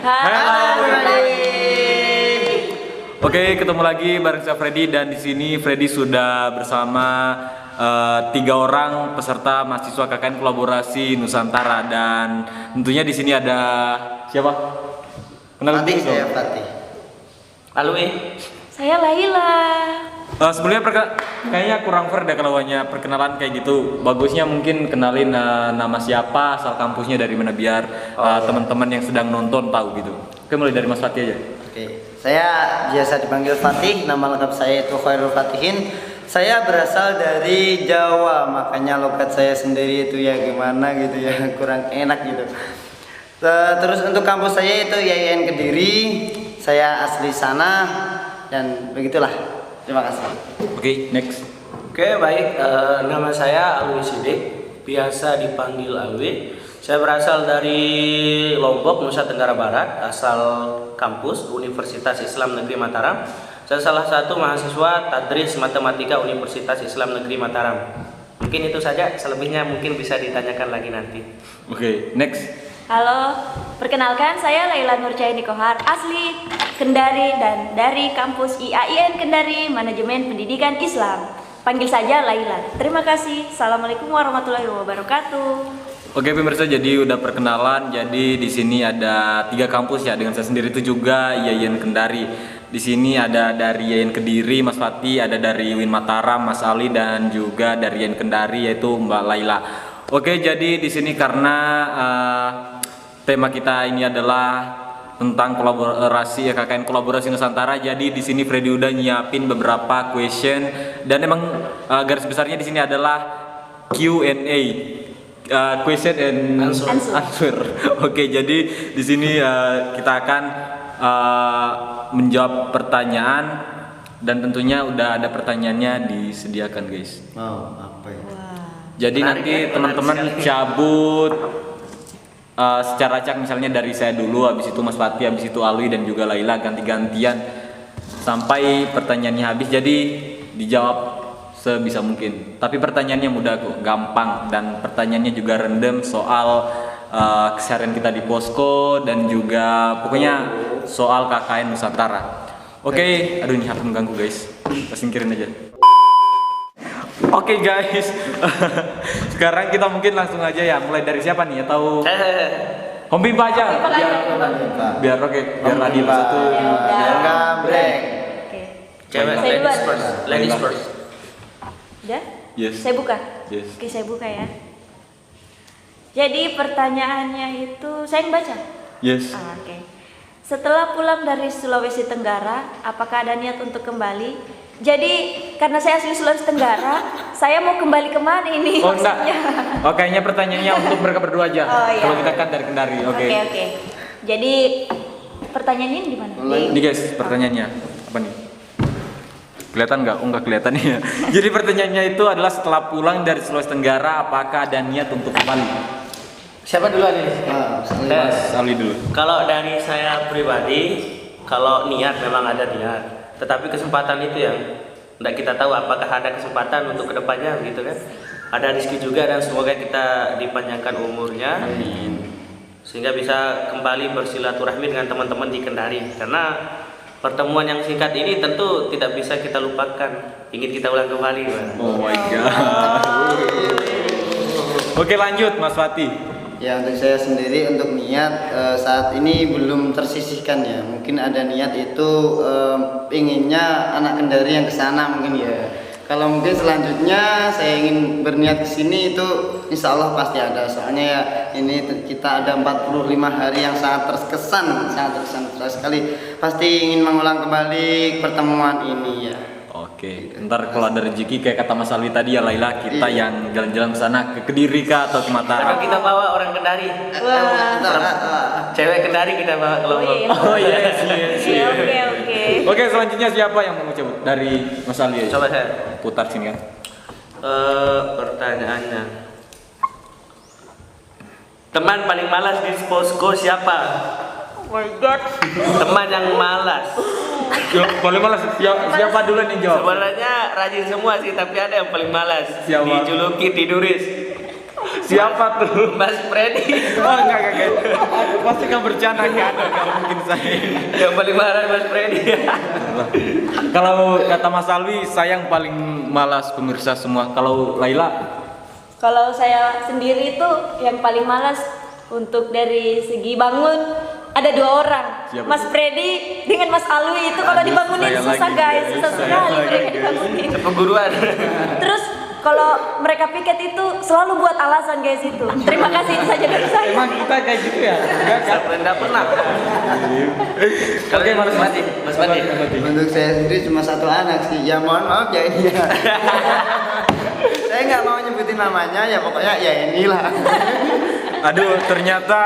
Halo everybody. Oke, ketemu lagi bareng saya Freddy dan di sini Freddy sudah bersama 3 orang peserta mahasiswa KKN Kolaborasi Nusantara dan tentunya di sini ada siapa? Kenal Fatih, dulu dong. saya Fatih. Halo Saya Laila. Sebelumnya kayaknya kurang fair deh kalau hanya perkenalan kayak gitu. Bagusnya mungkin kenalin nama siapa, asal kampusnya dari mana biar teman-teman yang sedang nonton tahu gitu. Oke, mulai dari Mas Fatih aja. Oke, saya biasa dipanggil Fatih. Nama lengkap saya itu Khairul Fatihin. Saya berasal dari Jawa, makanya logat saya sendiri itu ya gimana gitu ya, kurang enak gitu. Terus untuk kampus saya itu IAIN Kediri. Saya asli sana dan begitulah. Terima kasih. Oke, next. Oke, baik. Nama saya Alwi Sidik, biasa dipanggil Alwi. Saya berasal dari Lombok, Nusa Tenggara Barat, asal kampus Universitas Islam Negeri Mataram. Saya salah satu mahasiswa Tadris Matematika Universitas Islam Negeri Mataram. Mungkin itu saja, selebihnya mungkin bisa ditanyakan lagi nanti. Oke, next. Halo, perkenalkan saya Laila Nurcaini Kohar, asli Kendari dan dari kampus IAIN Kendari, Manajemen Pendidikan Islam. Panggil saja Laila. Terima kasih. Assalamualaikum warahmatullahi wabarakatuh. Oke pemirsa, jadi udah perkenalan. Jadi di sini ada 3 kampus ya, dengan saya sendiri itu juga IAIN Kendari. Di sini ada dari IAIN Kediri Mas Fatih, ada dari UIN Mataram Mas Ali dan juga dari IAIN Kendari yaitu Mbak Laila. Oke, jadi di sini karena tema kita ini adalah tentang kolaborasi ya, KKN Kolaborasi Nusantara. Jadi di sini Freddy udah nyiapin beberapa question dan emang garis besarnya di sini adalah Q&A. Question and answer. Oke, jadi di sini kita akan menjawab pertanyaan dan tentunya udah ada pertanyaannya disediakan, guys. Oh, apa ya? Jadi nanti teman-teman cabut secara acak, misalnya dari saya dulu, habis itu Mas Fatih, habis itu Alwi dan juga Laila, ganti-gantian sampai pertanyaannya habis. Jadi dijawab sebisa mungkin. Tapi pertanyaannya mudah kok, gampang, dan pertanyaannya juga random soal keseharian kita di posko dan juga pokoknya soal KKN Nusantara. Oke, aduh ini HP mengganggu guys, kita singkirin aja. Oke guys, sekarang kita mungkin langsung aja ya, mulai dari siapa nih? Atau Om Bimpa aja? Biar oke, biar adil satu. Biar nggak break. Oke. Cewek, Saya ladies duluan. first. Ladies first. Udah? Yes. Saya buka. Yes. Oke, saya buka ya. Jadi pertanyaannya itu saya yang baca. Yes. Oke. Setelah pulang dari Sulawesi Tenggara, apakah ada niat untuk kembali? Jadi karena saya asli Sulawesi Tenggara, saya mau kembali kemana ini? Oh enggak. maksudnya? Oh kayaknya pertanyaannya untuk mereka berdua aja. Oh, iya. Kalau kita kan dari Kendari. Oke. Oke. Jadi pertanyaannya di mana? Ini guys, pertanyaannya apa nih? Kelihatan nggak? Oh nggak kelihatan ya. Jadi pertanyaannya itu adalah setelah pulang dari Sulawesi Tenggara, apakah ada niat untuk kembali? Siapa duluan ini? Mas Ali dulu. Kalau dari saya pribadi, kalau niat memang ada niat. Tetapi kesempatan itu yang tidak kita tahu apakah ada kesempatan untuk kedepannya gitu kan. Ada rezeki juga dan semoga kita dipanjangkan umurnya. Amin. Sehingga bisa kembali bersilaturahmi dengan teman-teman di Kendari. Karena pertemuan yang singkat ini tentu tidak bisa kita lupakan. Ingin kita ulang kembali. Oh my god. Oke lanjut Mas Fatih. Ya, untuk saya sendiri untuk niat saat ini belum tersisihkan ya. Mungkin ada niat itu inginnya anak Kendari yang kesana mungkin ya. Kalau mungkin selanjutnya saya ingin berniat ke sini itu insya Allah pasti ada. Soalnya ya ini kita ada 45 hari yang sangat terkesan sekali. Pasti ingin mengulang kembali pertemuan ini ya. Oke, ntar kalau ada rezeki kayak kata Mas Ali tadi ya Laila, kita yang jalan-jalan ke sana ke Kediri kah atau ke Karena Mataram? kita bawa orang Kendari. Wah. Cewek Kendari kita bawa ke Lombok. Oh yes, yes, yes. Oke. Oke, selanjutnya siapa yang mau cabut? Dari Mas Ali aja. Coba saya. Putar sini kan. Pertanyaannya. Teman paling malas di posko siapa? Oh my god. Teman yang malas. Paling malas siapa dulu nih jawab? Sebenarnya rajin semua sih, tapi ada yang paling malas. Siapa? Dijuluki tiduris. Siapa tuh? Mas Freddy. Oh enggak. Aku pasti kan bercanda kan, enggak mungkin saya. Yang paling marah Mas Freddy. Kalau kata Mas Alwi, saya yang paling malas pemirsa semua. Kalau Laila, Kalau saya sendiri itu yang paling malas untuk dari segi bangun ada 2 orang. Siapa Mas tuh? Freddy dengan Mas Alwi itu kalau dibangunin saya susah lagi, guys, guys. susah Saya sekali lagi, mereka guys. dibangunin. Peguruan. Terus kalau mereka piket itu selalu buat alasan guys itu. Terima kasih itu saja dari saya. emang kita kayak gitu ya? Enggak kan? Enggak pernah. Kalau Oke, Mas Fadi, Mas Fadi. Untuk saya sendiri cuma 1 anak sih. Ya mohon maaf ya ini ya. Saya nggak mau nyebutin namanya ya, pokoknya ya inilah. Aduh, ternyata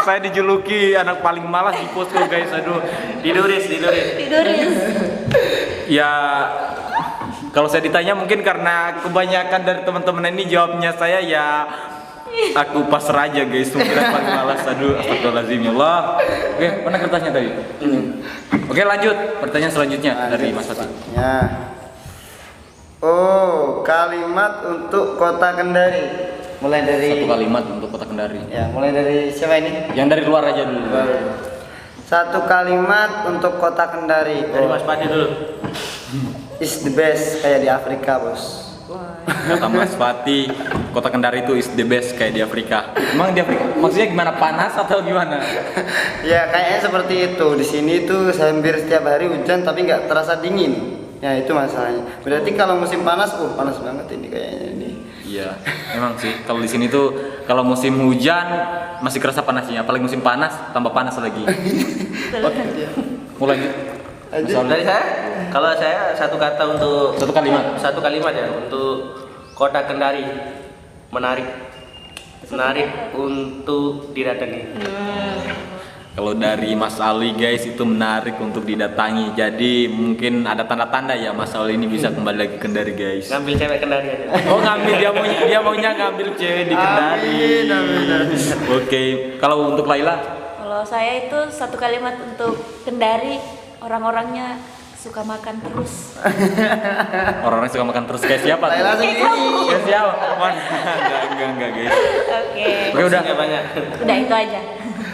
saya dijuluki anak paling malas di posko guys. Aduh, Tiduris. Tidurin. ya kalau saya ditanya mungkin karena kebanyakan dari teman-teman ini jawabnya saya ya aku pasrah aja guys, mungkin aku paling malas. Aduh, astagfirullahaladzim ya Allah. Oke, mana kertasnya tadi? Oke, lanjut pertanyaan selanjutnya dari Mas Fatih. Ya. Oh, kalimat untuk Kota Kendari. Mulai dari Satu kalimat untuk Kota Kendari. Ya, mulai dari siapa ini? Yang dari luar aja dulu. Satu kalimat untuk Kota Kendari. Dari Mas Fadi dulu. Is the best kayak di Afrika, Bos. Kata Mas Fatih, Kota Kendari itu is the best kayak di Afrika. Emang di Afrika? Maksudnya gimana? Panas atau gimana? Ya, kayaknya seperti itu. Di sini tuh hampir setiap hari hujan tapi nggak terasa dingin. Ya, itu masalahnya. Berarti kalau musim panas, panas banget ini kayaknya ini. Iya, emang sih. Kalau di sini tuh kalau musim hujan masih kerasa panasnya, apalagi musim panas tambah panas lagi. Oke, mulai. Lanjut. Dari saya, kalau saya satu kata untuk Satu kalimat. Satu kalimat ya untuk Kota Kendari. Menarik untuk didatangi. Kalau dari Mas Ali guys itu menarik untuk didatangi. Jadi mungkin ada tanda-tanda ya Mas Ali ini bisa kembali lagi ke Kendari guys. Ngambil cewek Kendari aja. Oh ngambil dia maunya ngambil cewek di Kendari. Amin. Oke, kalau untuk Laila Kalau saya itu satu kalimat untuk Kendari, orang-orangnya suka makan terus. orang-orang suka makan terus kayak siapa? Laila sendiri. Kayak siapa? Enggak guys. Oke. Oke udah. Porsinya banyak. Udah itu aja.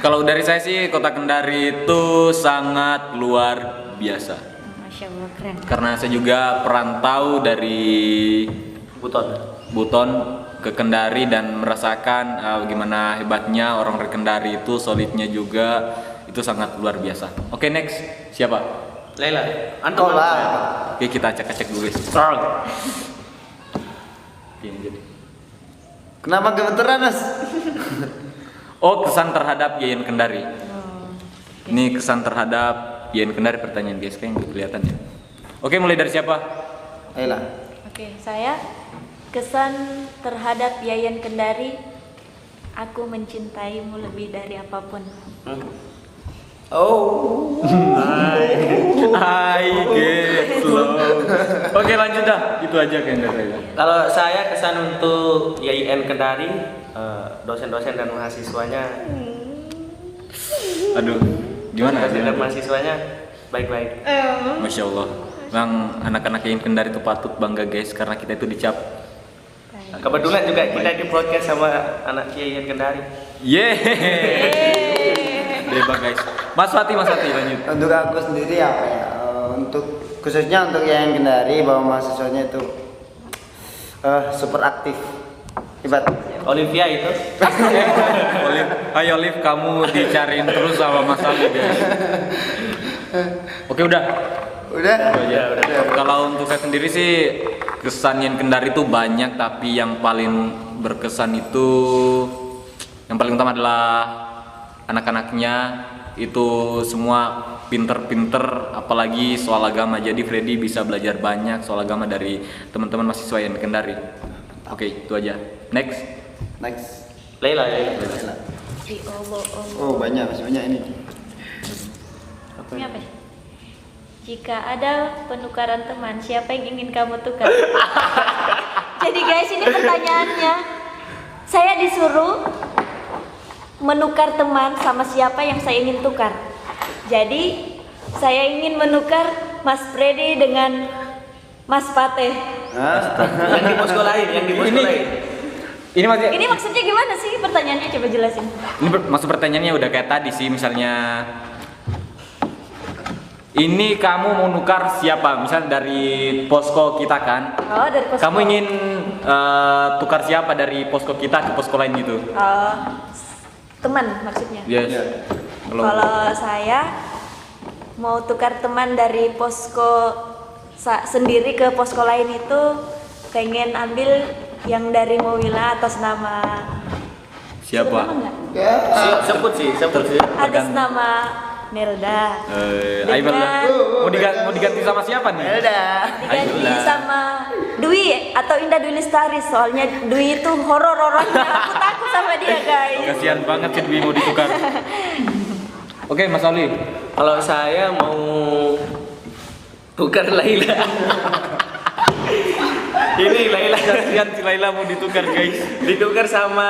Kalau dari saya sih Kota Kendari itu sangat luar biasa. Masya Allah keren. Karena saya juga perantau dari Buton ke Kendari dan merasakan gimana hebatnya orang dari Kendari itu, solidnya juga itu sangat luar biasa. Oke, next. Siapa? Laila, antum. Oke, kita acak-acak dulu guys. Ini jadi. Kenapa gemeteran, Mas? Oh, kesan terhadap Yayan Kendari. Ini kesan terhadap Yayan Kendari, pertanyaan guys, kayak kelihatan ya. Oke, mulai dari siapa? Laila. Oke, saya kesan terhadap Yayan Kendari, aku mencintaimu lebih dari apapun. Oh. Hai guys. Oke, lanjut dah. Itu aja kayaknya dari saya. Kalau saya kesan untuk YIN Kendari, dosen-dosen dan mahasiswanya, Aduh, gimana dosen dan sih? mahasiswanya baik-baik. Masya Allah. Bang, anak-anak Yayan Kendari itu patut bangga guys, karena kita itu dicap. Kebetulan juga kita di podcast sama anak YIN Kendari. Hebat guys. Mas Fatih lanjut. Untuk aku sendiri apa ya? Untuk khususnya untuk yang Kendari bahwa mahasiswanya itu super aktif. Hebat. Olivia itu. Olive, ayo Olive, kamu dicariin terus sama Mas Ali guys. Oke udah. Udah? Udah. Kalau untuk saya sendiri sih kesan Yayan Kendari itu banyak, tapi yang paling berkesan itu yang paling utama adalah anak-anaknya itu semua pinter-pinter, apalagi soal agama. Jadi Freddy bisa belajar banyak soal agama dari teman-teman mahasiswa Yayan Kendari. Oke, itu aja. Next. Laila. Oh banyak, masih banyak ini. Ini apa? Jika ada penukaran teman, siapa yang ingin kamu tukar? Jadi guys, ini pertanyaannya. Saya disuruh menukar teman sama siapa yang saya ingin tukar. Jadi saya ingin menukar Mas Freddy dengan Mas Fateh. Yang di posko lain, Ini maksudnya gimana sih pertanyaannya, coba jelasin. Ini maksud pertanyaannya udah kayak tadi sih, misalnya ini kamu mau nukar siapa? Misal dari posko kita kan. Oh, dari posko. Kamu ingin tukar siapa dari posko kita ke posko lain gitu? Teman maksudnya. Yes. Kalau saya mau tukar teman dari posko sendiri ke posko lain itu pengen ambil yang dari Mowila atas nama Siapa? sebut nama nggak? Sebut sih. Atas nama Nelda. Ayo mau diganti sama siapa nih? Nelda. Diganti Ayolah. sama Dwi atau Indah Dwi Lestari, soalnya Dwi itu horor-horornya. Aku takut sama dia, guys. Kasihan banget sih Dwi mau ditukar. Oke, Mas Ali. Kalau saya mau tukar Laila. Ini Laila. Kasihan si Laila mau ditukar, guys. Ditukar sama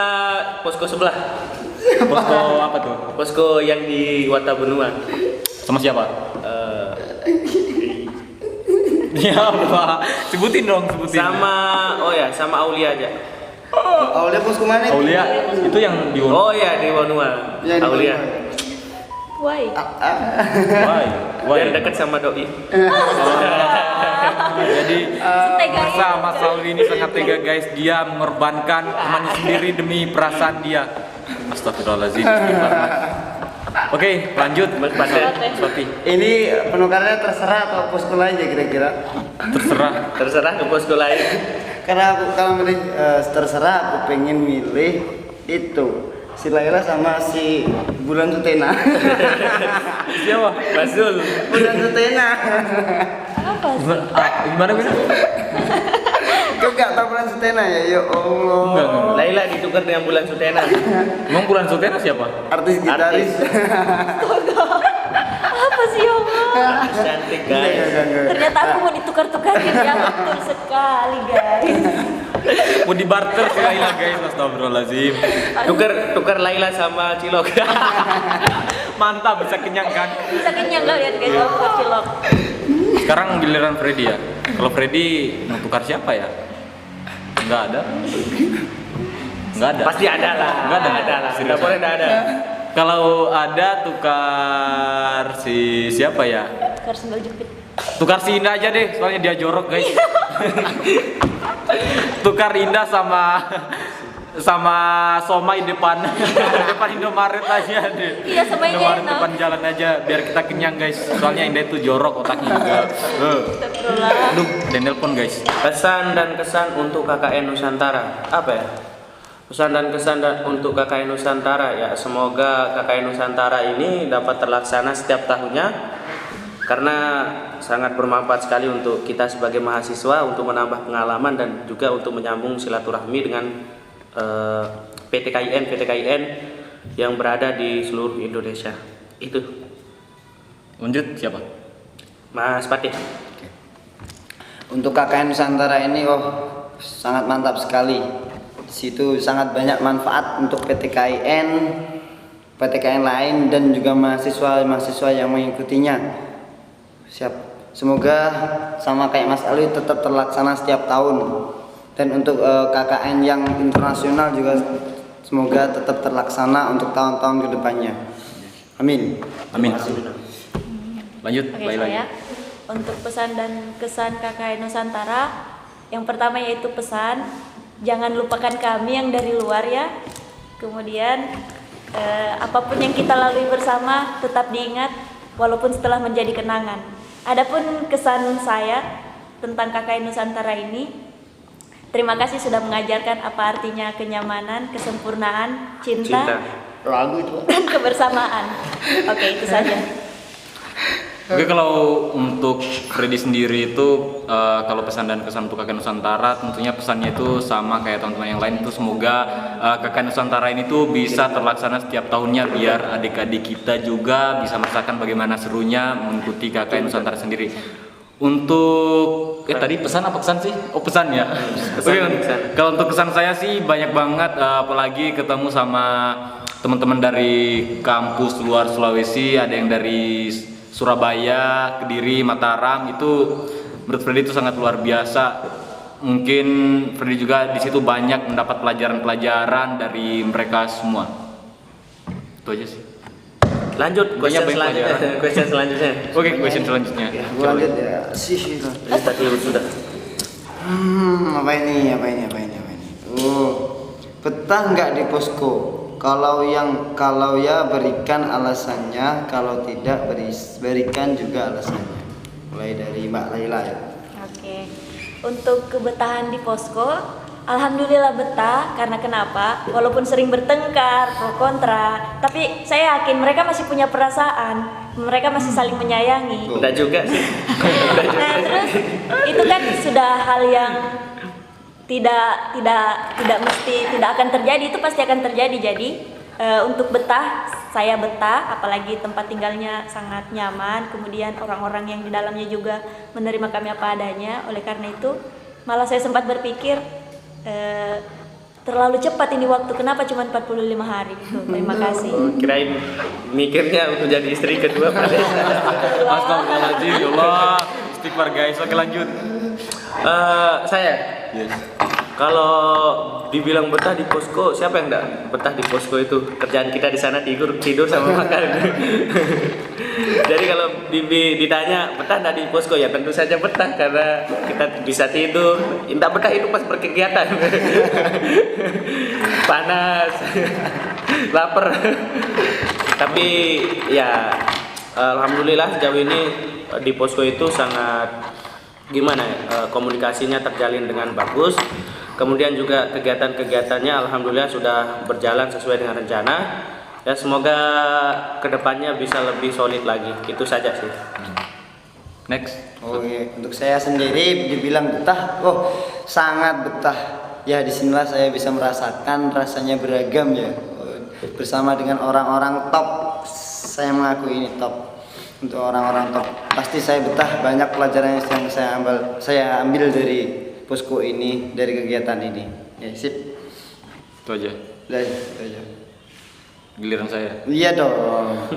posko sebelah. Posko apa tuh? Posko yang di Watabenua. Sama siapa? Ya apa? Sebutin dong, sebutin. Sama Aulia aja. Aulia posko mana itu? Aulia itu yang di Oh ya, di Wanua. Yang di Aulia. Why? Why? Biar dekat sama doi. Jadi Tega bersama ya. Sauli ini sangat tega, guys. Dia mengorbankan temannya sendiri demi perasaan dia. Astagfirullahaladzim. Oke, lanjut Mas Paten. Sofi. Ini penukarannya terserah atau posko lain ya kira-kira? Terserah ke posko lain. Karena aku kalau milih terserah, aku pengen milih itu si Laila sama si Bulan Sutena. Siapa? Basul. Bulan Sutena. Apa sih? Gimana Bina? Kau gak tahu Bulan Sutena ya? Ya Allah. Enggak. Laila ditukar dengan Bulan Sutena. Emang Bulan Sutena siapa? Artis gitaris. Apa sih, ya Allah? Cantik guys. Ternyata aku mau ditukar-tukarin ya, betul sekali, guys. Mau dibarter si Laila, guys. Astagfirullahaladzim. Tukar Laila sama Cilok. Mantap, bisa kenyang kan? Bisa kenyang gak lihat guys, aku cilok. Sekarang giliran Freddy ya. Kalau Freddy mau tukar siapa ya? Enggak ada. Enggak ada. Pasti ada lah. Enggak ada. Ada lah. Serius. Tidak boleh tidak ada. Kalau ada tukar si siapa ya? Tukar sendal jepit. Tukar si Indah aja deh, soalnya dia jorok, guys. Tukar Indah sama somai depan Indomaret aja deh. Iya, somainya Indomaret enak. depan jalan aja biar kita kenyang, guys. Soalnya Indah itu jorok otaknya juga. Astagfirullah. Aduh, dan nelpon, guys. Pesan dan kesan untuk KKN Nusantara. Apa ya? Pesan dan kesan untuk KKN Nusantara ya, semoga KKN Nusantara ini dapat terlaksana setiap tahunnya karena sangat bermanfaat sekali untuk kita sebagai mahasiswa untuk menambah pengalaman dan juga untuk menyambung silaturahmi dengan PTKIN yang berada di seluruh Indonesia. Itu. Lanjut siapa? Mas Patih. Untuk KKN Nusantara ini sangat mantap sekali. Di situ sangat banyak manfaat untuk PTKIN lain dan juga mahasiswa yang mengikutinya. Siap. Semoga sama kayak Mas Ali tetap terlaksana setiap tahun. Dan untuk KKN yang internasional juga semoga tetap terlaksana untuk tahun-tahun ke depannya. Amin. Amin. Lanjut, Oke, baik lagi. saya untuk pesan dan kesan KKN Nusantara, yang pertama yaitu pesan jangan lupakan kami yang dari luar ya. Kemudian apapun yang kita lalui bersama tetap diingat walaupun setelah menjadi kenangan. Adapun kesan saya tentang KKN Nusantara ini, terima kasih sudah mengajarkan apa artinya kenyamanan, kesempurnaan, cinta. Lagu itu. Dan kebersamaan. Oke, itu saja. Oke, kalau untuk Freddy sendiri itu kalau pesan dan kesan untuk KKN Nusantara tentunya pesannya itu sama kayak teman-teman yang lain, itu semoga KKN Nusantara ini tuh bisa terlaksana setiap tahunnya biar adik-adik kita juga bisa merasakan bagaimana serunya mengikuti KKN Nusantara sendiri. Untuk tadi pesan apa kesan sih? Oh, pesan ya. Pesan. Kalau untuk kesan saya sih banyak banget, apalagi ketemu sama teman-teman dari kampus luar Sulawesi, ada yang dari Surabaya, Kediri, Mataram, itu menurut Freddy itu sangat luar biasa. mungkin Freddy juga di situ banyak mendapat pelajaran-pelajaran dari mereka semua. Itu aja sih. Lanjut question banyak selanjutnya. pelajaran. Question selanjutnya. Oke, question selanjutnya. Gua lanjut ya. Sih itu. Tadi sudah. Apa ini? Betah nggak di posko? Kalau ya berikan alasannya, kalau tidak berikan juga alasannya. Mulai dari Mbak Laila ya. Oke. Untuk kebetahan di posko, alhamdulillah betah. Karena kenapa? Walaupun sering bertengkar, pro kontra, tapi saya yakin mereka masih punya perasaan. Mereka masih saling menyayangi. Enggak juga sih. Nah, terus itu kan sudah hal yang tidak akan terjadi, itu pasti akan terjadi. Jadi untuk betah, saya betah, apalagi tempat tinggalnya sangat nyaman, kemudian orang-orang yang di dalamnya juga menerima kami apa adanya. Oleh karena itu malah saya sempat berpikir terlalu cepat ini waktu, kenapa cuma 45 hari. Terima kasih. Kirain mikirnya untuk jadi istri kedua. Astagfirullahaladzim, ya Allah. Istighfar guys. Oke, lanjut. Saya. Yes. Kalau dibilang betah di posko, siapa yang enggak betah di posko itu? Kerjaan kita di sana tidur sama makan. Jadi kalau ditanya betah enggak di posko, ya tentu saja betah karena kita bisa tidur. Enggak betah itu pas berkegiatan. Panas, lapar. Tapi ya alhamdulillah sejauh ini di posko itu sangat komunikasinya terjalin dengan bagus. Kemudian juga kegiatan-kegiatannya alhamdulillah sudah berjalan sesuai dengan rencana. Ya semoga kedepannya bisa lebih solid lagi. Itu saja sih. Next. Oke, untuk saya sendiri dibilang betah, sangat betah. Ya disinilah saya bisa merasakan rasanya beragam ya. Bersama dengan orang-orang top, saya mengakui ini top. Untuk orang-orang top pasti saya betah. Banyak pelajaran yang saya ambil dari posko ini, dari kegiatan ini. Ya sip. Itu aja. Itu aja. Giliran saya. Iya dong.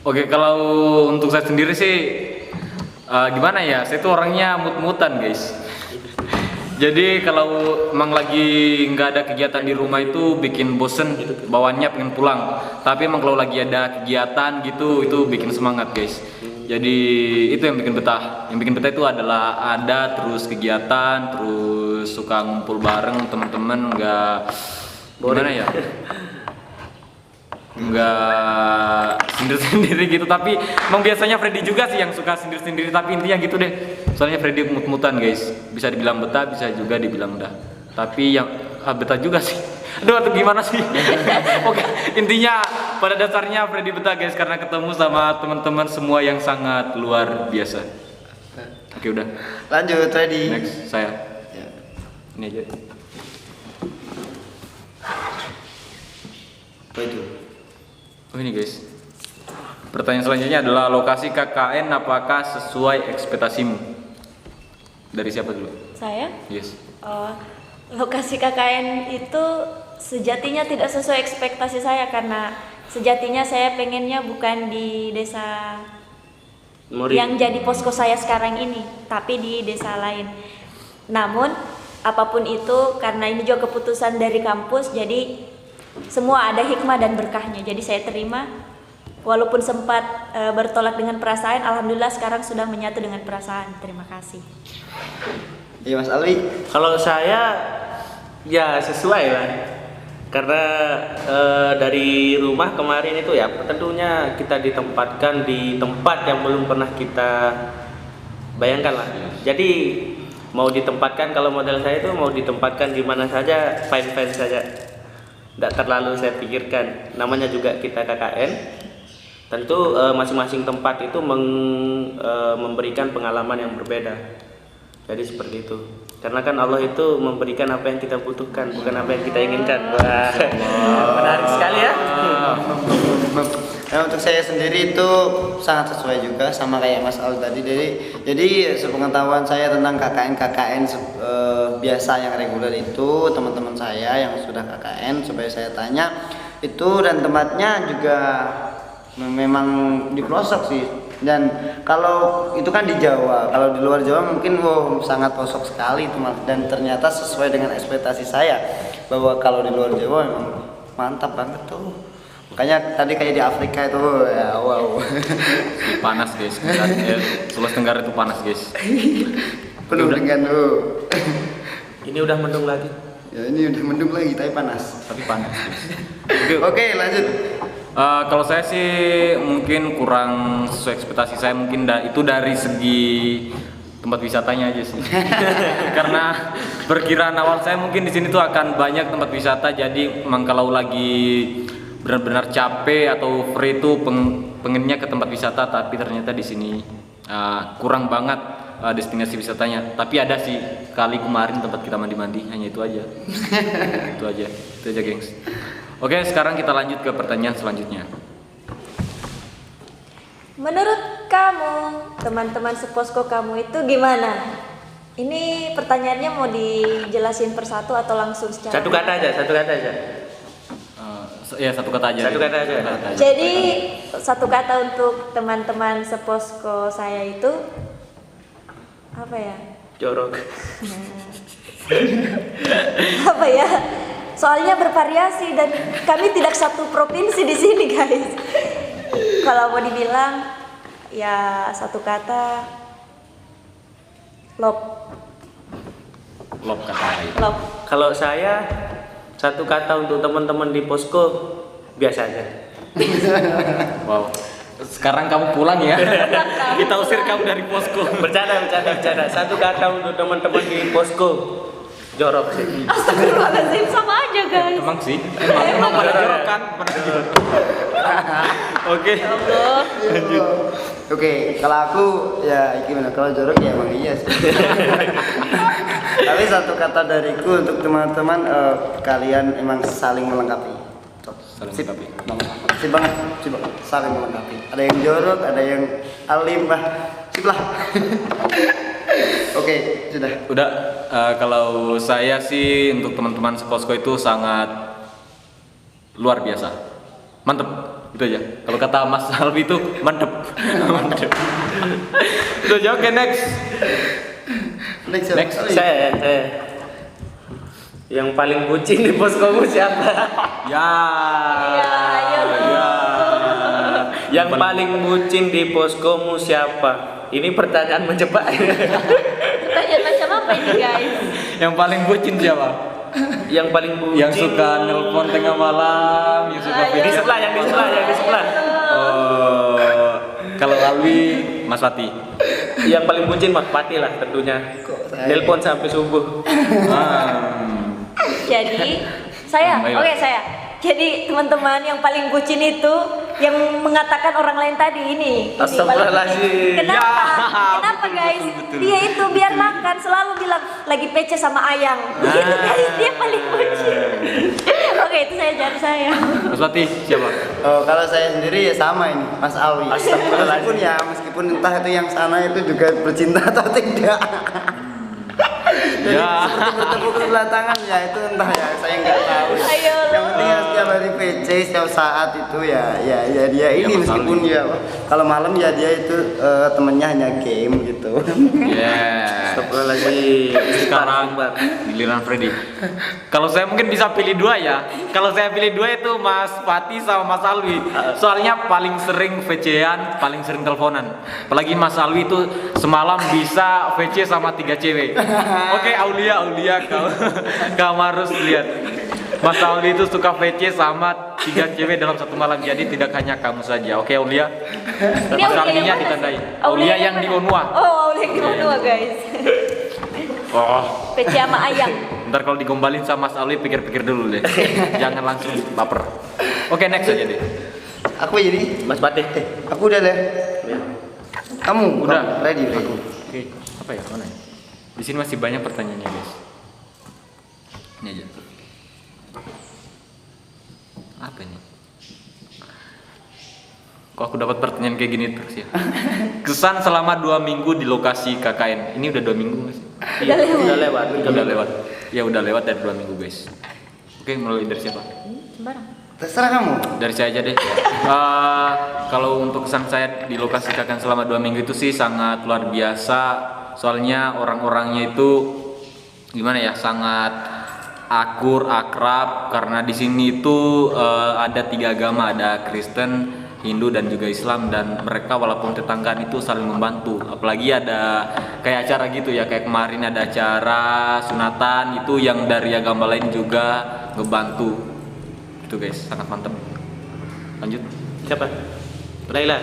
Oke, kalau untuk saya sendiri sih gimana ya? Saya tuh orangnya mut-mutan guys. Jadi kalau emang lagi nggak ada kegiatan di rumah itu bikin bosen, bawaannya pengen pulang. Tapi emang kalau lagi ada kegiatan gitu, itu bikin semangat guys. Jadi itu yang bikin betah. Yang bikin betah itu adalah ada terus kegiatan, terus suka ngumpul bareng teman-teman, nggak gimana ya? Nggak sendiri-sendiri gitu. Tapi emang biasanya Freddy juga sih yang suka sendiri-sendiri. Tapi intinya gitu deh. Soalnya Freddy mut-mutan guys. Bisa dibilang betah, bisa juga dibilang udah. Tapi yang betah juga sih. Aduh, atau gimana sih? Oke, intinya pada dasarnya Freddy betah guys karena ketemu sama teman-teman semua yang sangat luar biasa. Oke, udah. Lanjut, ready. Next, saya. Ya. Ini aja. Apa itu? Oh ini guys. Pertanyaan selanjutnya adalah lokasi KKN apakah sesuai ekspektasimu? Dari siapa dulu? Saya? Yes. Lokasi KKN itu sejatinya tidak sesuai ekspektasi saya, karena sejatinya saya pengennya bukan di desa yang jadi posko saya sekarang ini, tapi di desa lain. Namun apapun itu, karena ini juga keputusan dari kampus, jadi semua ada hikmah dan berkahnya. Jadi saya terima, walaupun sempat bertolak dengan perasaan, alhamdulillah sekarang sudah menyatu dengan perasaan. Terima kasih. Iya Mas Alwi. Kalau saya ya sesuai lah. Karena dari rumah kemarin itu ya tentunya kita ditempatkan di tempat yang belum pernah kita bayangkan lah. Jadi mau ditempatkan, kalau model saya itu mau ditempatkan di mana saja, fine-fine saja. Tidak terlalu saya pikirkan. Namanya juga kita KKN. Tentu masing-masing tempat itu memberikan pengalaman yang berbeda. Jadi seperti itu. Karena kan Allah itu memberikan apa yang kita butuhkan, bukan apa yang kita inginkan. Wah, menarik sekali ya. Nah, untuk saya sendiri itu sangat sesuai juga sama kayak Mas Al tadi. Jadi sepengetahuan saya tentang KKN biasa yang reguler itu, teman-teman saya yang sudah KKN, supaya saya tanya itu, dan tempatnya juga memang di pelosok sih. Dan kalau itu kan di Jawa, kalau di luar Jawa mungkin sangat pelosok sekali itu dan ternyata sesuai dengan ekspektasi saya bahwa kalau di luar Jawa memang mantap banget tuh. Makanya tadi kayak di Afrika itu ya wow. Panas guys, Sulawesi Tenggara itu panas guys. Penuh dengan Ini udah mendung lagi. ya ini udah mendung lagi tapi panas. Tapi panas guys. Oke, lanjut. Kalau saya sih mungkin kurang sesuai ekspektasi saya, mungkin itu dari segi tempat wisatanya aja sih. Karena perkiraan awal saya mungkin di sini tuh akan banyak tempat wisata, jadi memang kalau lagi benar-benar capek atau free tuh pengennya ke tempat wisata, tapi ternyata di sini kurang banget destinasi wisatanya. Tapi ada sih, kali kemarin tempat kita mandi-mandi, hanya itu aja. Itu aja gengs. Oke, sekarang kita lanjut ke pertanyaan selanjutnya. Menurut kamu, teman-teman seposko kamu itu gimana? Ini pertanyaannya mau dijelasin persatu atau langsung secara? Satu kata aja. Ya satu kata aja. Satu kata aja. Jadi satu kata untuk teman-teman seposko saya itu apa ya? Jorok. Apa ya? Soalnya bervariasi dan kami tidak satu provinsi di sini guys. Kalau mau dibilang ya satu kata lop. Lop kata lain. Lop. Kalau saya satu kata untuk teman-teman di posko, biasa aja. Wow. Sekarang kamu pulang ya. Kita usir kamu dari posko. Bercanda. Satu kata untuk teman-teman di posko, jorok sih. Astagfirullahaladzim, sama aja guys. Emang sih. Emang pada jorok kan? Oke. Oke, kalau aku ya gimana? Kalau jorok ya emang iya sih. Tapi satu kata dariku untuk teman-teman, kalian emang saling melengkapi. Saling Sip melengkapi. Sip banget, saling melengkapi. Ada yang jorok, ada yang alim lah. Sip lah. Oke, sudah. Udah, kalau saya sih untuk teman-teman seposko itu sangat luar biasa, mantep, itu aja. Kalau kata Mas Alwi itu mantep, mantep. Itu aja. Oke, next. Next. Saya. Yang paling bucin di poskomu siapa? Ya. Yang paling bucin di poskomu siapa? Ini pertanyaan menjebak. Pertanyaan macam apa ini guys? Yang paling bucin siapa? Yang paling bucin. Yang suka nelpon tengah malam, yang suka Di sebelah, yang di sebelah. Oh, kalau Alwi, Mas Wati. Yang paling bucin Mas Pati lah tentunya. Nelpon sampai subuh. Jadi saya. Jadi teman-teman yang paling bucin itu yang mengatakan orang lain tadi ini. Astagfirullahaladzim. Kenapa guys? Betul. Dia itu biar makan selalu bilang lagi PC sama ayang. Gitu guys, dia paling bucin. Oke, itu jawab saya. Mas Wati, siapa? Kalau saya sendiri ya sama ini, Mas Alwi. Meskipun entah itu yang sana itu juga bercinta atau tidak. Jadi seperti bertepuk sebelah tangan ya itu entah ya, saya nggak tahu. Ayo, Yang penting ya setiap hari PC setiap saat itu ya dia ini Mas meskipun Alwi. ya kalau malam ya dia itu temennya hanya game gitu. Yes. Astagfirullahaladzim. Sekarang giliran Freddy. Kalau saya mungkin bisa pilih dua ya. Kalau saya pilih dua itu Mas Pati sama Mas Alwi. Soalnya paling sering VC-an, paling sering teleponan. Apalagi Mas Alwi itu semalam bisa VC sama 3 cewek. Oke, Aulia kamu harus lihat. Mas Alwi itu suka VC sama 3 cewek dalam satu malam. Jadi tidak hanya kamu saja. Oke, Aulia. Ini Mas Aulia Alwi-nya yang mana ditandai. sih? Aulia yang di mana? Onua. Oh, Aulia yang di Onua guys. Oh. PC sama ayang. Ntar kalau digombalin sama Mas Alwi pikir-pikir dulu deh. Jangan langsung baper. Oke, next aja deh. Aku jadi Mas Pati. aku udah deh. Ya. Kamu Udah. ready. Oke, apa ya? Mana ya? Di sini masih banyak pertanyaannya, guys. Ini aja. Apa ini? Kok aku dapat pertanyaan kayak gini terus ya? Kesan selama 2 minggu di lokasi KKN. Ini udah 2 minggu nggak sih? Udah lewat. Udah lewat. Ya udah lewat dari 2 minggu, guys. Oke, mulai dari siapa? Sembarang. Terserah kamu. Dari saya aja deh. Kalau untuk kesan saya di lokasi KKN selama 2 minggu itu sih sangat luar biasa. Soalnya orang-orangnya itu gimana ya, sangat akrab karena di sini itu ada 3 agama, ada Kristen, Hindu dan juga Islam, dan mereka walaupun tetanggaan itu saling membantu. Apalagi ada kayak acara gitu ya, kayak kemarin ada acara sunatan itu yang dari agama lain juga ngebantu. Itu guys, sangat mantap. Lanjut. Siapa? Laila.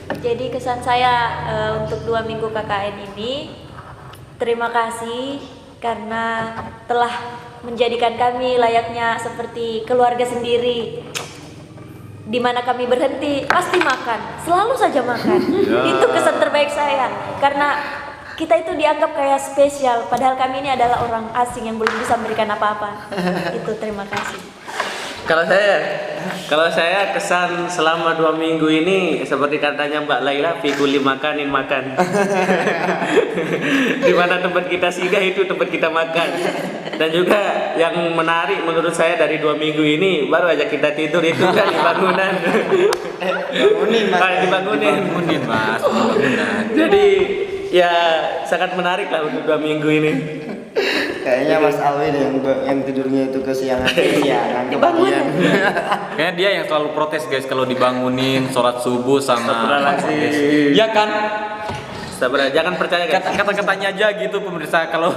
Oke. Jadi kesan saya untuk 2 minggu KKN ini, terima kasih karena telah menjadikan kami layaknya seperti keluarga sendiri. Di mana kami berhenti pasti makan, selalu saja makan. Itu kesan terbaik saya karena kita itu dianggap kayak spesial, padahal kami ini adalah orang asing yang belum bisa memberikan apa-apa. Itu terima kasih. Kalau saya kesan selama 2 minggu ini seperti katanya Mbak Laila, fikuli makanin makan. Di mana tempat kita singgah itu tempat kita makan. Dan juga yang menarik menurut saya dari 2 minggu ini, baru aja kita tidur itu kan di bangunan. Dibangunin mas. Jadi ya sangat menarik lah untuk 2 minggu ini. Kayaknya Mas Alwi deh yang tidurnya itu kesiangan kebangun. Kayaknya dia yang selalu protes guys kalau dibangunin sholat subuh sama. Iya kan? Sabar, jangan percaya guys. Kata-katanya aja gitu pemirsa, kalau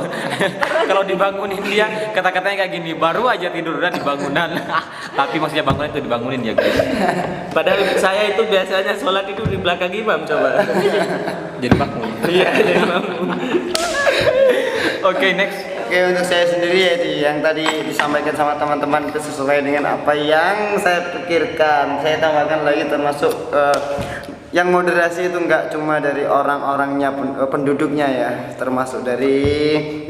kalau dibangunin dia kata-katanya kayak gini, baru aja tidur udah di bangunan. Tapi maksudnya bangunan itu dibangunin ya guys. Padahal saya itu biasanya sholat itu di belakang imam coba. Jadi makmum. Iya, jadi makmum. Oke, next. Oke, untuk saya sendiri ya yang tadi disampaikan sama teman-teman itu sesuai dengan apa yang saya pikirkan. Saya tambahkan lagi termasuk yang moderasi itu enggak cuma dari orang-orangnya penduduknya ya, termasuk dari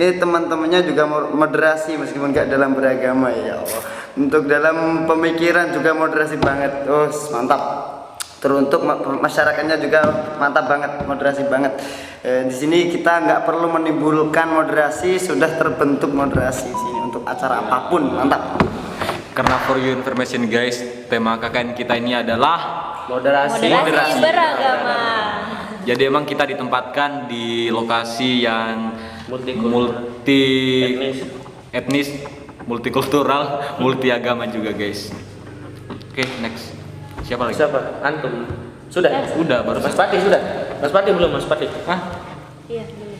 teman-temannya juga moderasi meskipun enggak dalam beragama ya Allah. Untuk dalam pemikiran juga moderasi banget. Oh, mantap. Teruntuk masyarakatnya juga mantap banget, moderasi banget. Di sini kita nggak perlu menimbulkan moderasi, sudah terbentuk moderasi di sini untuk acara apapun, mantap. Karena for your information guys, tema KKN kita ini adalah Moderasi beragama. Jadi emang kita ditempatkan di lokasi yang multi etnis, multikultural, multi agama juga guys. Oke, next. Siapa lagi? Siapa? Antum. Sudah? Udah, baru Mas Pati sudah? Mas Pati belum, Mas Pati? Hah? Iya, belum.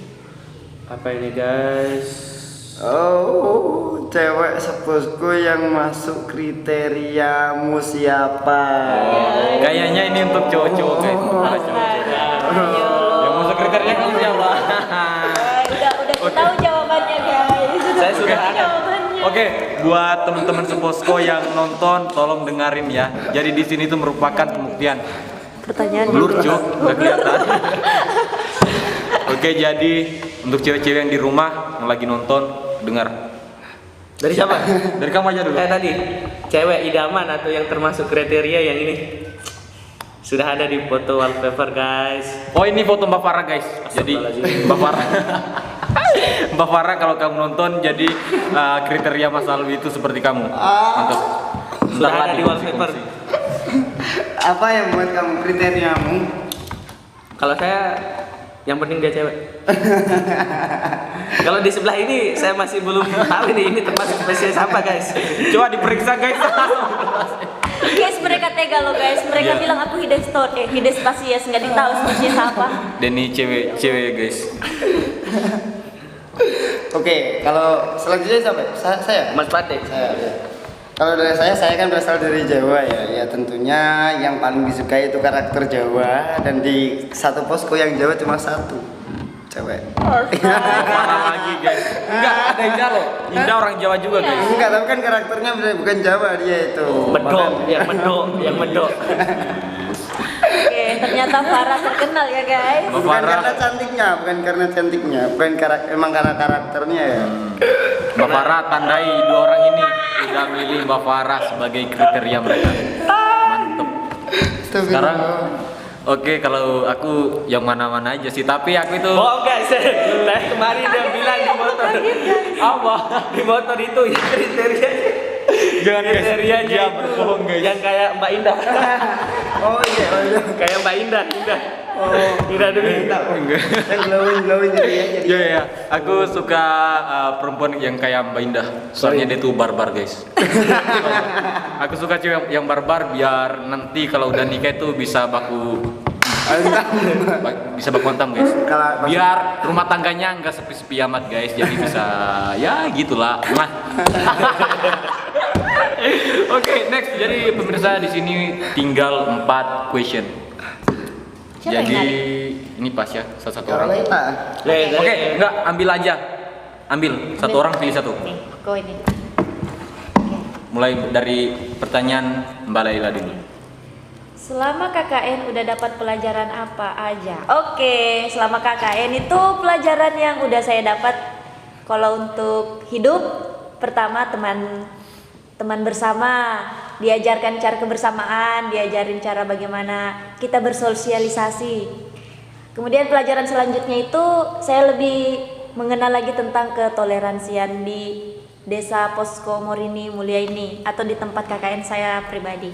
Apa ini guys? Oh, cewek sepupuku yang masuk kriteriamu siapa? Kayaknya ini untuk cowok-cowok guys. Para cowok-cowok. Yang masuk kriteria kamu siapa? Udah tahu jawabannya guys. Saya sudah ada. Jawabannya. Oke, buat teman-teman seposko yang nonton, tolong dengerin ya. Jadi di sini itu merupakan pembuktian. Pertanyaan Blur, Cuk, nggak kelihatan. Oke, jadi untuk cewek-cewek yang di rumah yang lagi nonton, dengar. Dari siapa? Dari kamu aja dulu. Tadi cewek idaman atau yang termasuk kriteria yang ini sudah ada di foto wallpaper guys. Oh, ini foto Mbak Farah guys. Jadi Mbak Farah. Mbak Farah kalau kamu nonton, jadi kriteria Mas Alwi itu seperti kamu. Mantap. Sudah ada di wallpaper. Apa yang buat kamu kriteriamu? Kalau saya yang penting dia cewek. Kalau di sebelah ini saya masih belum tahu ini termasuk spesies apa guys. Coba diperiksa guys. Guys, mereka tega loh guys. Mereka Iya. bilang aku hides spasies, nggak ditahu spesies apa. Dan ini cewek guys. Oke, kalau selanjutnya siapa? Saya. Mas Pati. Saya. Kalau dari saya kan berasal dari Jawa ya. Ya tentunya yang paling disukai itu karakter Jawa, dan di satu posko yang Jawa cuma satu, cewek. Farah lagi guys. Enggak, ada Indah loh. Indah orang Jawa juga guys. Enggak, tapi kan karakternya bukan Jawa dia itu. Yang medok. Oke, ternyata Farah terkenal ya guys. Mbak Bukan Farah. karena cantiknya, bukan emang karena karakternya ya. Mbak Farah tandai 2 orang ini udah milih Mbak Farah sebagai kriteria mereka. Mantep. Sekarang oke, kalau aku yang mana-mana aja sih, tapi aku itu Oh guys, nah kemarin dia bilang di motor. Apa? Di motor itu ya kriteria. Jangan guys. Kriterianya Dia itu berbohong guys. yang kayak Mbak Indah. Oh iya, oh iya. Kayak Mbak Indah. Oh, Indah dulu. yang glowing jadi ya. Jadi. Iya ya, aku suka perempuan yang kayak Mbak Indah. Soalnya dia tuh barbar guys. Aku suka cewek yang barbar biar nanti kalau udah nikah itu bisa bisa baku hantam guys. Biar rumah tangganya nggak sepi-sepi amat guys. Jadi bisa ya gitulah. Nah. Oke, next. Jadi pemirsa di sini tinggal 4 question. Siapa yang Jadi ini pas ya, satu orang. Laila. Oke, enggak, ambil aja. Ambil, satu orang pilih satu. Nih, go ini. Mulai dari pertanyaan Mbak Laila dulu. Selama KKN udah dapat pelajaran apa aja? Oke, selama KKN itu pelajaran yang udah saya dapat kalau untuk hidup, pertama teman bersama, diajarkan cara kebersamaan, diajarin cara bagaimana kita bersosialisasi. Kemudian pelajaran selanjutnya itu saya lebih mengenal lagi tentang ketoleransian di Desa Posko Morini Mulia ini atau di tempat KKN saya pribadi.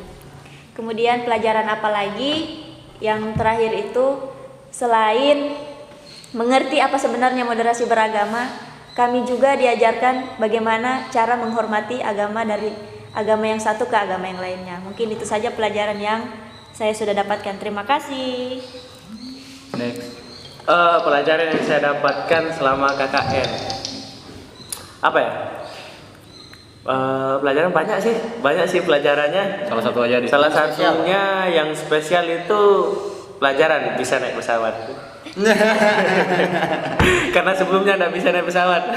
Kemudian pelajaran apa lagi? Yang terakhir itu selain mengerti apa sebenarnya moderasi beragama, kami juga diajarkan bagaimana cara menghormati agama dari agama yang satu ke agama yang lainnya. Mungkin itu saja pelajaran yang saya sudah dapatkan. Terima kasih. Next. Pelajaran yang saya dapatkan selama KKN apa ya? Pelajaran banyak sih pelajarannya. Salah satu aja. Salah satunya yang spesial itu pelajaran bisa naik pesawat. Karena sebelumnya nggak bisa naik pesawat,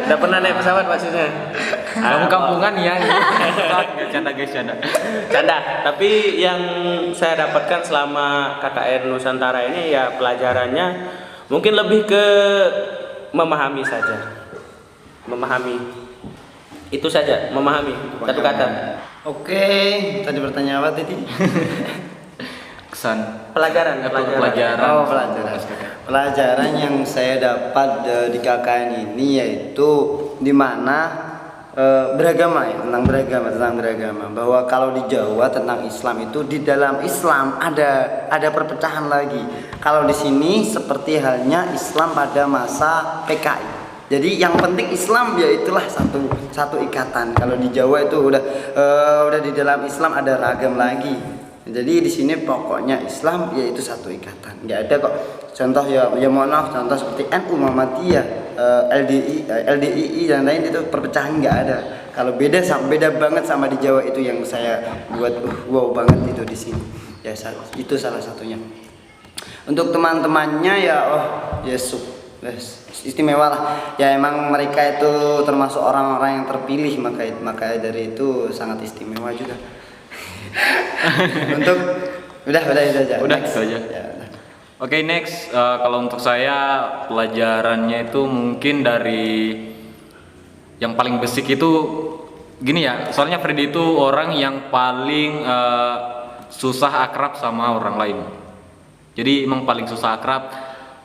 nggak pernah naik pesawat maksudnya. Kamu kampungan ya? Canda guys, canda. Canda. Tapi yang saya dapatkan selama KKN Nusantara ini ya pelajarannya mungkin lebih ke memahami saja. Memahami. Itu saja, memahami. Satu kata. Oke, tadi pertanyaan apa tadi? Kesan. Pelajaran. Pelajaran. Oh, pelajaran. Pelajaran yang saya dapat di KKN ini yaitu di mana beragama ya, tentang beragama. Bahwa kalau di Jawa tentang Islam itu di dalam Islam ada perpecahan lagi. Kalau di sini seperti halnya Islam pada masa PKI. Jadi yang penting Islam ya itulah satu ikatan. Kalau di Jawa itu udah di dalam Islam ada ragam lagi. Jadi di sini pokoknya Islam yaitu satu ikatan. Nggak ada kok contoh ya mohon maaf contoh seperti NU Muhammadiyah, LDII dan lain itu perpecahan nggak ada. Kalau beda banget sama di Jawa itu yang saya buat wow banget itu di sini. Ya itu salah satunya. Untuk teman-temannya ya istimewa lah. Ya emang mereka itu termasuk orang-orang yang terpilih maka dari itu sangat istimewa juga. Untuk udah itu aja. Udah Next. itu aja. Ya, udah. Oke, next. Kalau untuk saya pelajarannya itu mungkin dari yang paling basic itu gini ya. Soalnya Freddy itu orang yang paling susah akrab sama orang lain. Jadi emang paling susah akrab.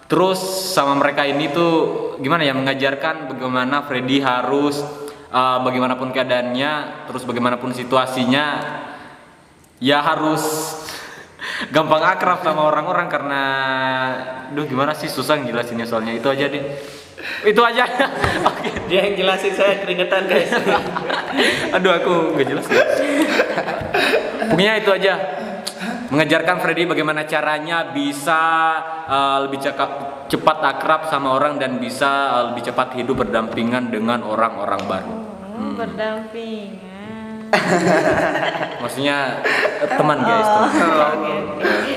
Terus sama mereka ini tuh gimana ya, mengajarkan bagaimana Freddy harus bagaimanapun keadaannya, terus bagaimanapun situasinya, ya harus gampang akrab sama orang-orang karena gimana sih susah ngejelasinnya soalnya. Itu aja deh. Itu aja. Oke. Dia yang jelasin, saya keringetan guys. Aduh, aku nggak jelas. Pokoknya itu aja. Mengajarkan Freddy bagaimana caranya bisa lebih cepat akrab sama orang dan bisa lebih cepat hidup berdampingan dengan orang-orang baru. Berdampingan. Maksudnya teman guys.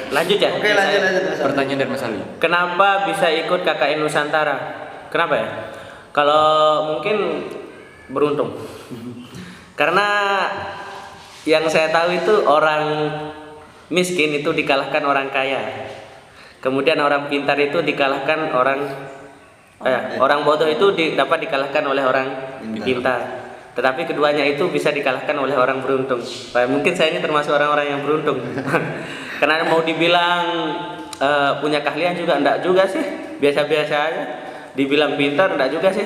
Lanjut ya. Oke, lanjut. Pertanyaan dari Mas Ali. Kenapa bisa ikut KKN Nusantara? Kenapa ya? Kalau mungkin beruntung. Karena yang saya tahu itu orang miskin itu dikalahkan orang kaya. Kemudian orang pintar itu dikalahkan orang bodoh itu dapat dikalahkan oleh orang pintar. Tetapi keduanya itu bisa dikalahkan oleh orang beruntung. Mungkin saya ini termasuk orang-orang yang beruntung. Karena mau dibilang punya keahlian juga enggak juga sih. Biasa-biasa aja. Dibilang pintar enggak juga sih.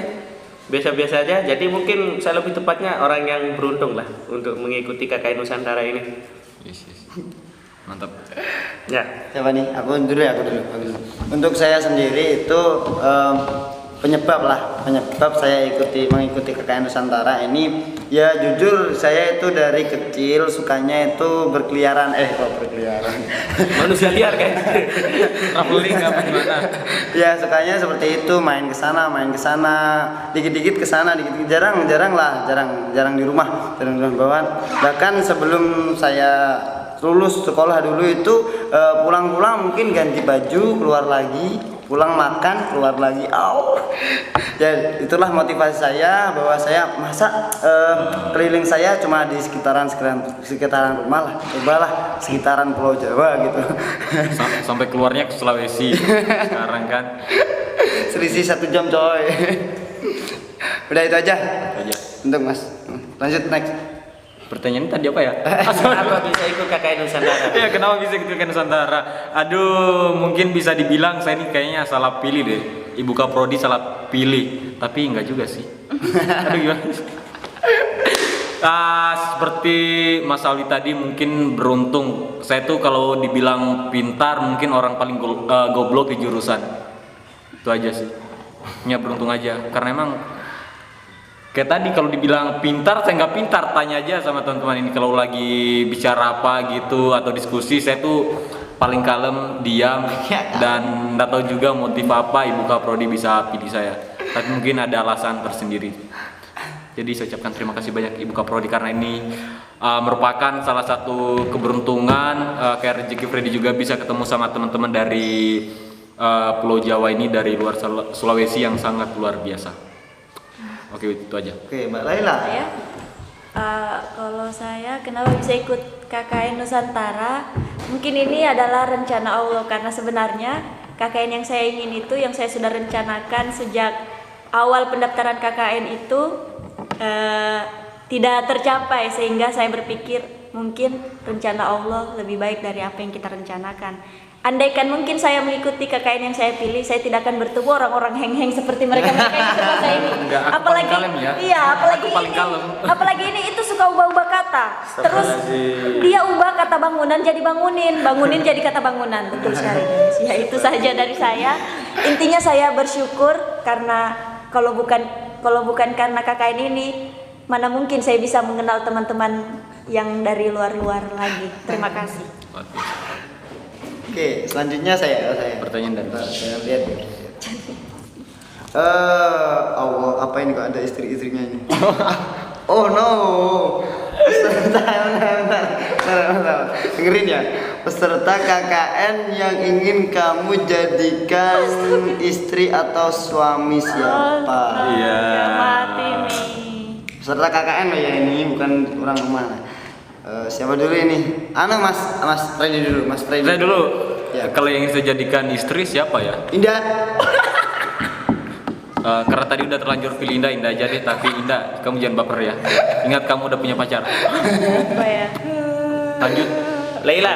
biasa-biasa aja. Jadi mungkin saya lebih tepatnya orang yang beruntung lah untuk mengikuti KKN Nusantara ini. Yes. Mantap. Ya. Siapa nih? Aku dulu. Untuk saya sendiri itu penyebab saya mengikuti KKN Nusantara ini, ya jujur saya itu dari kecil sukanya itu berkeliaran. Manusia liar kan? Traveling apa gimana? Ya sukanya seperti itu, main ke sana, dikit-dikit ke sana, dikit-dikit, jarang di rumah bawaan. Bahkan sebelum saya lulus sekolah dulu itu pulang-pulang mungkin ganti baju, keluar lagi, pulang makan, keluar lagi. Ya itulah motivasi saya, bahwa saya masa keliling saya cuma di sekitaran rumah lah, cobalah sekitaran Pulau Jawa gitu. Sampai keluarnya ke Sulawesi sekarang kan. Selisih 1 jam coy. Udah itu aja untuk Mas. Lanjut next. Pertanyaan tadi apa ya? Apa bisa ikut KKN Nusantara? Ya kenapa bisa ikut KKN Nusantara? Aduh, mungkin bisa dibilang saya ini kayaknya salah pilih deh. Ibu Kaprodi salah pilih, tapi enggak juga sih. Aduh gimana? Seperti Mas Alwi tadi mungkin beruntung. Saya tuh kalau dibilang pintar mungkin orang paling goblok di jurusan. Itu aja sih. Ya beruntung aja, karena emang kayak tadi kalau dibilang pintar, saya nggak pintar. Tanya aja sama teman-teman ini kalau lagi bicara apa gitu atau diskusi, saya tuh paling kalem, diam, dan nggak tahu juga motif apa Ibu Kaprodi bisa pilih saya. Tapi mungkin ada alasan tersendiri. Jadi saya ucapkan terima kasih banyak Ibu Kaprodi karena ini merupakan salah satu keberuntungan. Kayak rezeki Freddy juga bisa ketemu sama teman-teman dari Pulau Jawa ini, dari luar Sulawesi yang sangat luar biasa. Oke, itu aja. Oke, Mbak Laila. Kalau saya kenapa bisa ikut KKN Nusantara? Mungkin ini adalah rencana Allah, karena sebenarnya KKN yang saya ingin itu, yang saya sudah rencanakan sejak awal pendaftaran KKN itu tidak tercapai, sehingga saya berpikir mungkin rencana Allah lebih baik dari apa yang kita rencanakan. Andaikan mungkin saya mengikuti KKN yang saya pilih, saya tidak akan bertemu orang-orang heng-heng seperti mereka yang di tempat saya ini. Enggak, aku paling kalem ya. Iya, apalagi Aku paling ini. kalem. Apalagi ini itu suka ubah-ubah kata. Terus dia ubah kata bangunan jadi bangunin jadi kata bangunan. Betul sekali. Ya itu saja dari saya. Intinya saya bersyukur karena kalau bukan karena KKN ini, mana mungkin saya bisa mengenal teman-teman yang dari luar-luar lagi. Terima kasih. Oke, selanjutnya saya. Pertanyaan dari Saya lihat. Allah, apa ini kok ada istri-istrinya ini? Oh no. Bentar. Dengerin ya. Peserta KKN yang ingin kamu jadikan istri atau suami siapa? Iya. Mati nih. Peserta KKN ya ini, bukan orang rumah. Siapa dulu ini? Mas Freddy dulu. Saya dulu. Ya. Kalau yang ingin saya jadikan istri siapa ya? Indah. Karena tadi udah terlanjur pilih Indah aja deh. Tapi Indah, kamu jangan baper ya. Ingat kamu udah punya pacar. Apa ya? Lanjut. Laila.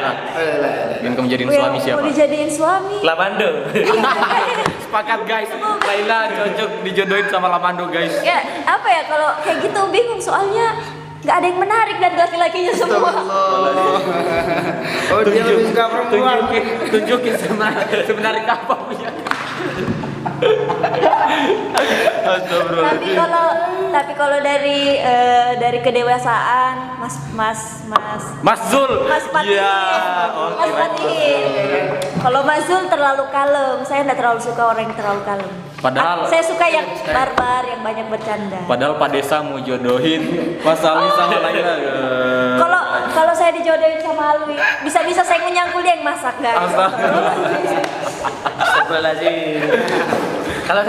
Ingin kamu jadiin suami siapa? Mau dijadiin suami? Lavando. Sepakat guys. Laila cocok dijodohin sama Lavando guys. Ya apa ya, kalau kayak gitu bingung soalnya nggak ada yang menarik dari laki-lakinya semua. Oh dia lebih suka perempuan. Tunjukin sebenarnya apa punya. Tapi kalau dari kedewasaan, Mas Zul. Mas Fatin. Iya. Mas Fatin. Kalau Mas Zul terlalu kalem, saya nggak terlalu suka orang yang terlalu kalem. Padahal saya suka yang barbar, yang banyak bercanda. Padahal Pak Desa mau jodohin Mas Alwi sama Laila. Kalau saya dijodohin sama Alwi, bisa-bisa saya menyangkul dia yang masak, guys. Astagfirullahaladzim. Kalau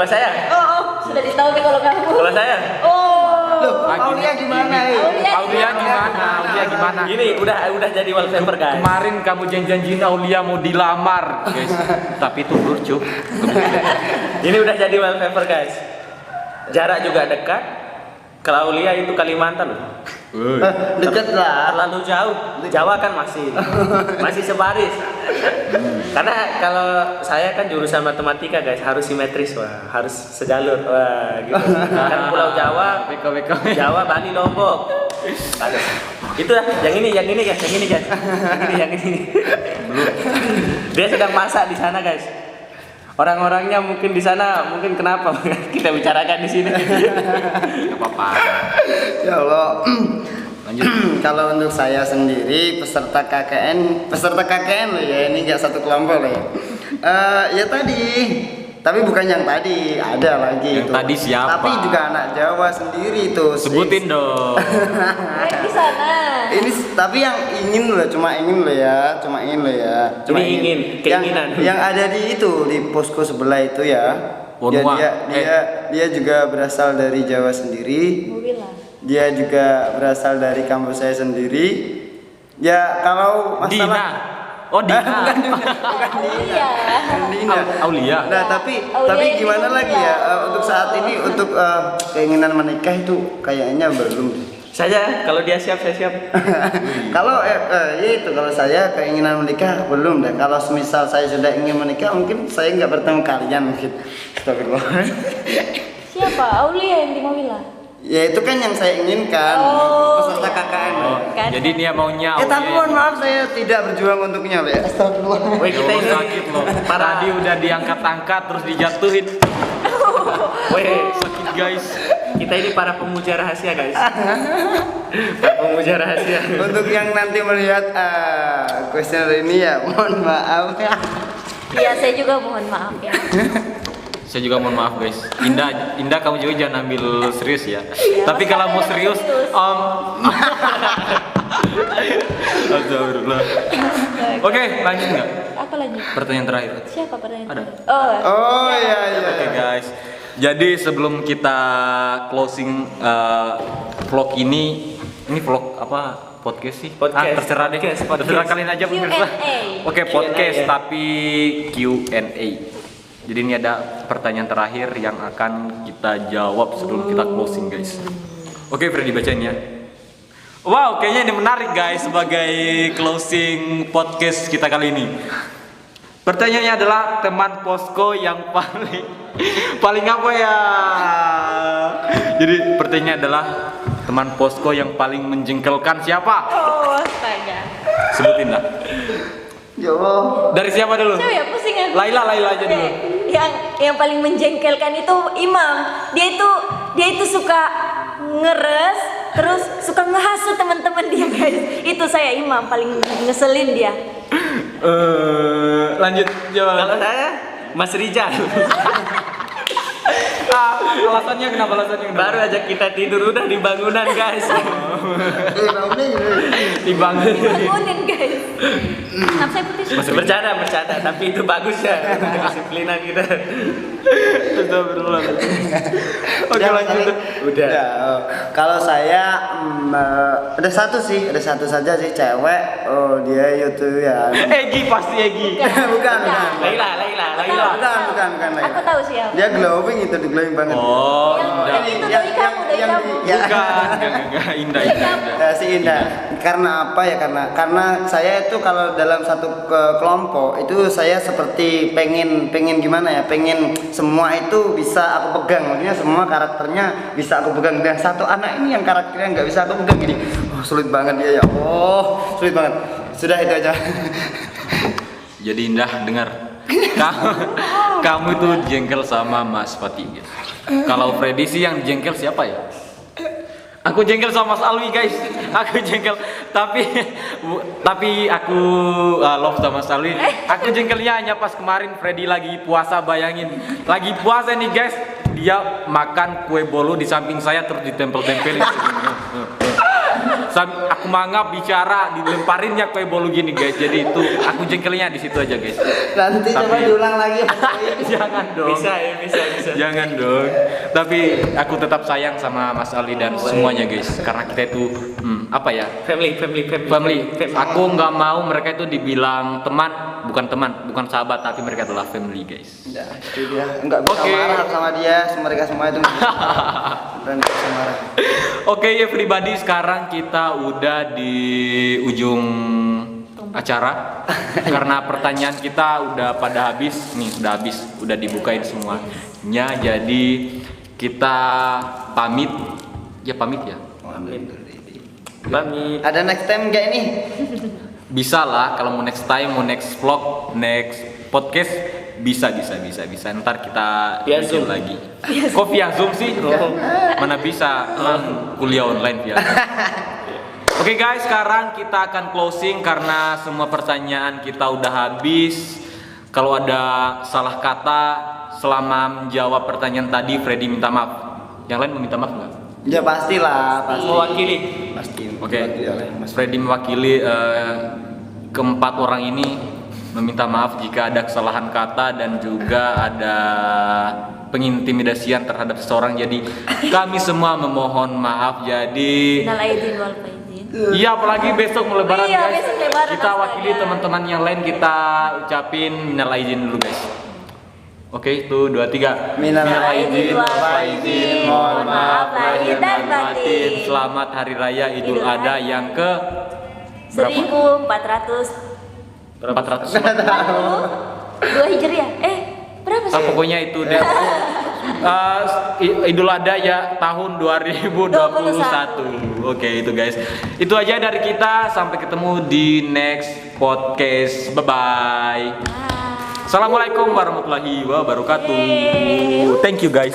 saya. Oh, sudah ditahu nih kalau kamu. Kalau saya. Loh, Aulia gimana? Aulia gimana? Ini udah jadi wallpaper guys. Kemarin kamu janjiin Aulia mau dilamar, guys. Tapi itu blur, Cuk. Ini udah jadi wallpaper guys. Jarak juga dekat. Kalau Aulia itu Kalimantan loh. Dekat lah. Terlalu jauh. Jawa kan masih sebaris. Karena kalau saya kan jurusan matematika guys, harus simetris, wah, harus sejalur, wah, gitu. Kan Pulau Jawa, Jawa, Bali, Lombok. Aduh. Itu lah, yang ini guys, yang ini. Belum. Dia sedang masak di sana guys. Orang-orangnya mungkin di sana, mungkin kenapa? Kita bicarakan di sini. Gak apa-apa. Ya Allah. Lanjut. Kalau untuk saya sendiri peserta KKN loh ya, ini nggak satu kelompok loh ya. Ya tadi, tapi bukan yang tadi, ada lagi Yang itu. tadi siapa? Tapi juga anak Jawa sendiri itu. Sebutin dong. Di sana. Ini tapi yang ingin loh, cuma ingin loh ya. Cuma Ini ingin, keinginan. Yang ada di itu di posko sebelah itu ya. Wonwa. Dia juga berasal dari Jawa sendiri. Mobilan. Dia juga berasal dari kampus saya sendiri. Ya kalau Dina. masalah Oh Dina. Iya. Dina. Aulia. Nah tapi Aulia gimana ini lagi Aulia. ya untuk saat ini untuk keinginan menikah itu kayaknya belum. Saya kalau dia siap, saya siap. Kalau itu kalau saya keinginan menikah belum deh. Kalau semisal saya sudah ingin menikah mungkin saya nggak bertemu kalian mungkin. Astagfirullah. Siapa? Aulia yang di mobilan. Ya itu kan yang saya inginkan Oh, peserta KKN. Oh, Kan. jadi dia maunya Tapi Aulia. mohon maaf saya tidak berjuang untuknya ya. Astagfirullah. Woi, kita Kita ini sakit loh. Tadi udah diangkat-angkat terus dijatuhin. Woi, Sakit guys. kita ini para pemuja rahasia guys. Para pemuja rahasia. Untuk yang nanti melihat kuesioner ini ya mohon maaf ya. Iya, saya juga mohon maaf ya. Saya juga mohon maaf guys. Indah kamu juga jangan ambil serius ya. Iya, Tapi kalau mau serius, serius. Astagfirullah. Oke, lanjut nggak? Apa lagi? Pertanyaan terakhir. Siapa pertanyaan? Ada. Oh iya iya. Oke guys. Jadi sebelum kita closing vlog ini vlog apa? Podcast sih? Podcast. Terserah deh. Podcast. Terserah kalian aja pemirsa. Q&A. Oke, podcast Q&A. tapi Q&A. Jadi ini ada pertanyaan terakhir yang akan kita jawab sebelum kita closing guys. Oke, Freddy bacain ya. Wow, kayaknya ini menarik guys sebagai closing podcast kita kali ini. Pertanyaannya adalah teman posko yang paling apa ya? Jadi pertanyaannya adalah teman posko yang paling menjengkelkan siapa? Oh, astaga. Sebutin lah. Ya Allah. Dari siapa dulu? Coba ya pusing aku. Laila aja dulu. Yang paling menjengkelkan itu Imam. Dia itu suka ngeres, terus suka ngehasut teman-teman dia guys. Itu saya Imam paling ngeselin dia. Lanjut jawab. Kalau saya Mas Rijal. Alasannya kenapa? Baru aja kita tidur udah di bangunan guys. Di bangun. Bangunin guys. Kenapa saya putih? Bercanda, tapi itu bagus ya. Disiplinan kita. Astagfirullah. Oke Udah, lanjut. kali. Udah. Ya, kalau saya ada satu saja sih cewek. Oh dia itu ya. Egi pasti Egi. bukan. Laila. Bukan. Aku tahu siapa. Dia glowing itu, di glowing banget. Oh, Yang itu doi kamu. ya. bukan. Enggak, Indah. Si Indah. Karena apa ya? Karena saya itu kalau dalam satu kelompok itu saya seperti pengen gimana ya? Pengen semua itu bisa aku pegang. Maksudnya semua karakternya bisa aku pegang. Dan satu anak ini yang karakternya nggak bisa aku pegang gini. Oh, sulit banget dia ya. Oh, sulit banget. Sudah itu aja. Jadi Indah dengar. Kamu itu jengkel sama Mas Fatih. Kalau Freddy sih yang jengkel siapa ya? Aku jengkel sama Mas Alwi guys. Aku jengkel tapi aku love sama Mas Alwi. Aku jengkelnya hanya pas kemarin Freddy lagi puasa, bayangin. Lagi puasa nih guys. Dia makan kue bolu di samping saya terus ditempel-tempelin. Aku mangap bicara dilemparinnya kue bolu gini guys. Jadi itu aku jengkelnya di situ aja guys. Nanti coba diulang lagi. Jangan dong. Bisa. Jangan dong. Tapi aku tetap sayang sama Mas Ali dan semuanya guys. Karena kita itu apa ya? Family. Aku nggak mau mereka itu dibilang bukan sahabat, tapi mereka adalah family guys. Ya, itu dia. Enggak bisa Oke. marah sama dia, mereka semua itu. Dan bisa marah. Oke ya pribadi, sekarang kita udah di ujung acara karena pertanyaan kita udah pada habis nih, udah dibukain semuanya. Jadi kita pamit ya. Pamit. Ada next time nggak ini? Bisa lah kalau mau next time, mau next vlog, next podcast bisa. Ntar kita Via bikin Zoom. lagi. Kok via Zoom sih? Mana bisa? Kuliah online via Zoom. Oke guys, sekarang kita akan closing karena semua pertanyaan kita udah habis. Kalau ada salah kata selama menjawab pertanyaan tadi, Freddy minta maaf. Yang lain mau minta maaf nggak? Ya pastilah, pasti. Mewakili. Pasti. Oke, Diwakili oleh Mas Freddy mewakili keempat orang ini meminta maaf jika ada kesalahan kata dan juga ada pengintimidasian terhadap seseorang. Jadi kami semua memohon maaf. Jadi Minal aidin wal faizin. iya, apalagi besok mau lebaran Iya, guys. besok lebaran, Kita astaga. wakili teman-teman yang lain, kita ucapin minal aidin dulu guys. Oke, itu 2 3. Minal aidin wal faizin. Mohon maaf lahir dan batin. Selamat hari raya Idul Idul Adha Adha. yang ke 1400 400. 2 Hijriah. Berapa sih? Pokoknya itu deh. Idul Adha ya tahun 2021. Oke, itu guys. Itu aja dari kita. Sampai ketemu di next podcast. Bye bye. Assalamualaikum warahmatullahi wabarakatuh. Thank you guys.